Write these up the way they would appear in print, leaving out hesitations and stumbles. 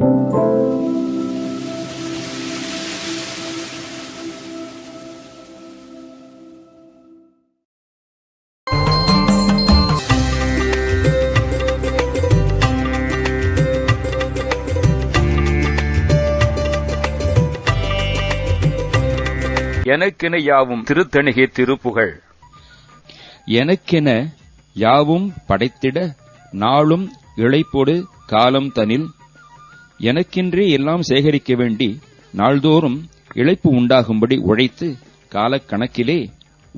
எனக்கென யாவும் திருத்தணிகை திருப்புகழ். எனக்கென யாவும் படைத்திட நாளும் இளைப்பொடு காலம் தனில். எனக்கென்றே எல்லாம் சேகரிக்க வேண்டி நாள்தோறும் இளைப்பு உண்டாகும்படி உழைத்து காலக்கணக்கிலே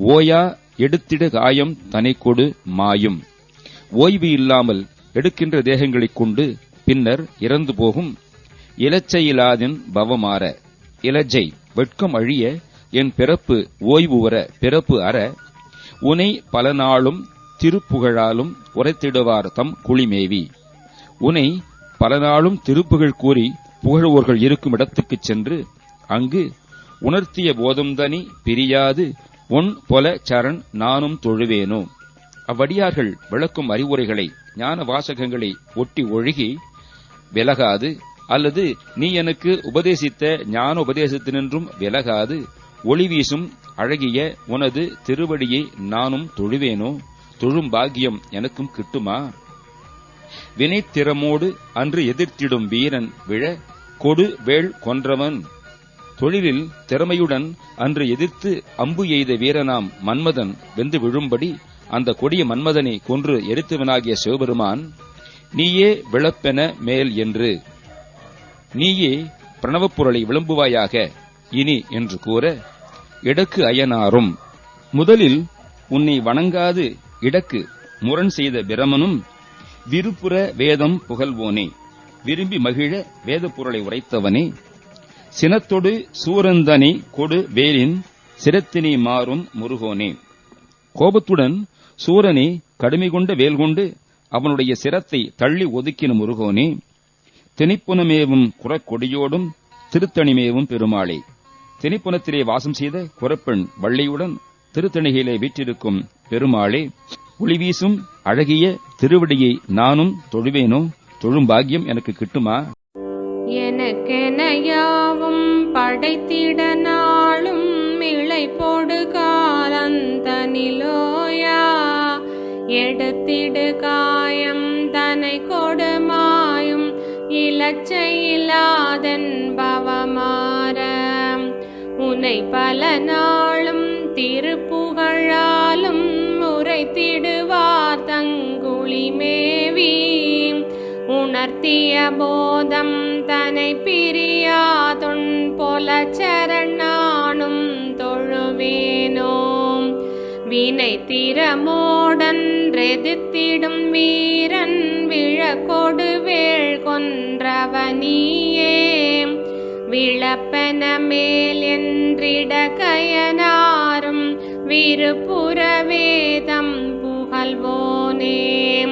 ஓயா எடுத்திட காயம் தனைக்கொடு மாயும். ஓய்வு இல்லாமல் எடுக்கின்ற தேகங்களைக் கொண்டு பின்னர் இறந்து போகும். இலச்சையிலாதின் பவமாற இலஜை வெட்கம் அழிய என் பிறப்பு ஓய்வு உற பிறப்பு அற. உனை பல நாளும் திருப்புகழாலும் உரைத்திடுவார் தம் குளிமேவி. உனை பல நாளும் திருப்புகழ் கூறி புகழ்வோர்கள் இருக்கும் இடத்துக்குச் சென்று அங்கு உணர்த்திய போதம்தனி பிரியாது உன் பொல சரண் நானும் தொழுவேனோ. அவ்வடியார்கள் விளக்கும் அறிவுரைகளை ஞான வாசகங்களை ஒட்டி ஒழுகி விலகாது, அல்லது நீ எனக்கு உபதேசித்த ஞான உபதேசத்தினின்றும் விலகாது ஒளி வீசும் அழகிய உனது திருவடியை நானும் தொழுவேனோ. தொழும் பாக்கியம் எனக்கும் கிட்டுமா? வினைத்திறமோடு அன்று எதிர்த்திடும் வீரன் விழ கொடு வேள் கொன்றவன். தொழிலில் திறமையுடன் அன்று எதிர்த்து அம்பு எய்த வீரனாம் மன்மதன் வெந்து விழும்படி அந்த கொடிய மன்மதனை கொன்று எரித்தவனாகிய சிவபெருமான் நீயே விளப்பென மேல் என்று, நீயே பிரணவப் பொருளை விளம்புவாயாக இனி என்று கூற, இடக்கு அயனாரும் முதலில் உன்னை வணங்காது இடக்கு முரண் செய்த பிரமனும் விருப்புற வேதம் புகழ்வோனே. விரும்பி மகிழ வேத பொருளை உரைத்தவனே. சினத்தொடு சூரந்தனை கொடு வேலின் சிரத்தினை மாறும் முருகோனே. கோபத்துடன் சூரனே கடுமை கொண்ட வேல் கொண்டு அவனுடைய சிரத்தை தள்ளி ஒதுக்கின முருகோனே. திணிப்புனமேவும் குறக்கொடியோடும் திருத்தணிமேவும் பெருமாளே. திணிப்புனத்திலே வாசம் செய்த குறப்பெண் வள்ளியுடன் திருத்தணிகையிலே வீற்றிருக்கும் பெருமாளே. ஒளி வீசும் அழகிய திருவடியை நானும் தொழுவேனோ. தொழும் பாக்கியம் எனக்கு கிட்டுமா? எனக்கென யாவும் படைத்திட நாளும் இளைப்பொடு காலந்தனிலோயா. எடுத்திடு காயம் தனை கொடுமாயும் இலச்சையிலாதன் பவமாற. உனை பல நாளும் திருப்புகழாலும் உரைத்திடுவார் தங்குளிமேவி. உணர்த்திய போதம் தனை பிரியாதொன் பொல சரணானும் தொழுவேனோ. வினை திறமோடன்றெதிர்த்திடும் வீரன் விழக்கொடு வேள் கொன்றவனியே. விளப்பென மேல் என்றிட கயனாரும் விருப்புற வேதம் புகழ்வோனே.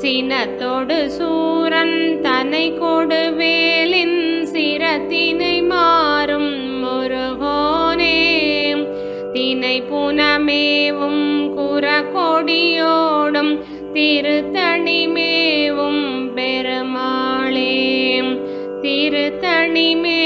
சினத்தொடு சூரன் தனை கொடு வேலின் சிரத்தினை மாறும் முருகோனே. தினை புனமேவும் குறக்கொடியோடும் திருத்தணிமேவும் பெருமாளே. திருத்தணிமே